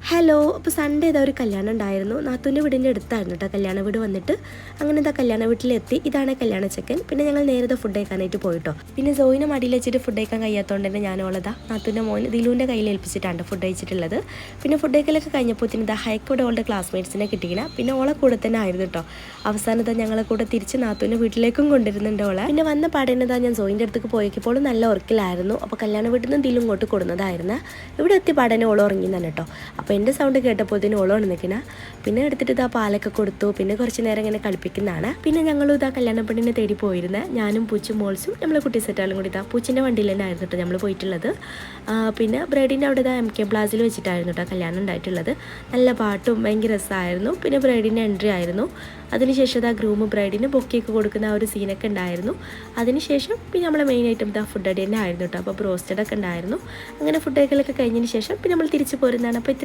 Hello. അപ്പോൾ Sunday ഒരു കല്യാണം ഉണ്ടായിരുന്നു. നാത്തൂൻ്റെ വീടിൻ്റെ അടുത്തായിരുന്നു കേട്ടോ കല്യാണ വീട് വന്നിട്ട്. അങ്ങനെ കല്യാണ വീട്ടിലെത്തി. ഇതാണ് കല്യാണ ചെക്കൻ. പിന്നെ ഞങ്ങൾ നേരത്തെ ഫുഡ് കഴിക്കാനായിട്ട് പോയിട്ടോ. പിന്നെ സോയിനെ മടിയിൽ വെച്ചിട്ട് ഫുഡ് കഴിക്കാൻ കഴിയാത്തതുകൊണ്ട് തന്നെ ഞാനോളതാ നാത്തൂൻ്റെ മോൻ ദിലുവിൻ്റെ കയ്യിൽ ഏൽപ്പിച്ചിട്ടാണ് ഫുഡ് കഴിച്ചിട്ടുള്ളത്. പിന്നെ ഫുഡ് കഴിക്കലൊക്കെ കഴിഞ്ഞപ്പോഴത്തേന് ഹൈക്കോടെ ഓളുടെ ക്ലാസ്മേറ്റ്സിനെ കിട്ടിക്കണം. പിന്നെ ഓളെ കൂടെ തന്നെ ആയിരുന്നു കേട്ടോ. അവസാനത്തെ ഞങ്ങളെ കൂടെ തിരിച്ച് നാത്തൂൻ്റെ വീട്ടിലേക്കും കൊണ്ടുവരുന്നുണ്ട് ഓളെ. പിന്നെ വന്ന പാടേണ്ടതാ ഞാൻ സോയിൻ്റെ അടുത്തേക്ക് പോയപ്പോൾ നല്ല ഉറക്കിലായിരുന്നു. അപ്പോൾ കല്യാണ വീട്ടിൽ നിന്ന് ദിലും ഇങ്ങോട്ട് കൊടുക്കുന്നതായിരുന്നു. ഇവിടെ എത്തി പാടനെ ഓളം ഉറങ്ങി തന്നെ കേട്ടോ. അപ്പോൾ എൻ്റെ സൗണ്ട് കേട്ടപ്പോൾ ഇതിന് ഓളോണ് നിൽക്കുന്ന. പിന്നെ എടുത്തിട്ട് ഇതാ പാലൊക്കെ കൊടുത്തു. പിന്നെ കുറച്ച് നേരം ഇങ്ങനെ കളിപ്പിക്കുന്നതാണ്. പിന്നെ ഞങ്ങളും ഇതാ കല്യാണ പെണ്ണിനെ തേടി പോയിരുന്നത്. ഞാനും പൂച്ചും മോൾസും നമ്മളെ കുട്ടി സെറ്റാളും കൂടി ഇതാ പൂച്ചിൻ്റെ വണ്ടിയിൽ തന്നെ ആയിരുന്നു കേട്ടോ നമ്മൾ പോയിട്ടുള്ളത്. പിന്നെ ബ്രൈഡിൻ്റെ അവിടെ ഇതാ MK പ്ലാസിൽ വെച്ചിട്ടായിരുന്നു കേട്ടോ കല്യാണം ഉണ്ടായിട്ടുള്ളത്. നല്ല പാട്ടും ഭയങ്കര രസമായിരുന്നു. പിന്നെ ബ്രൈഡിൻ്റെ എൻട്രി ആയിരുന്നു. അതിനുശേഷം ഇതാ ഗ്രൂമും ബ്രൈഡിന് ബൊക്കെയൊക്കെ കൊടുക്കുന്ന ആ ഒരു സീനൊക്കെ ഉണ്ടായിരുന്നു. അതിനുശേഷം പിന്നെ നമ്മളെ മെയിൻ ഐറ്റം ഇതാ ഫുഡ് അടി തന്നെ ആയിരുന്നു കേട്ടോ. അപ്പോൾ ബ്രോസ്റ്റഡ് ഒക്കെ ഉണ്ടായിരുന്നു. അങ്ങനെ ഫുഡ് കഴിക്കലൊക്കെ കഴിഞ്ഞതിന് ശേഷം പിന്നെ നമ്മൾ തിരിച്ചു പോരുന്നതാണ്. അപ്പോൾ ഇത്രയും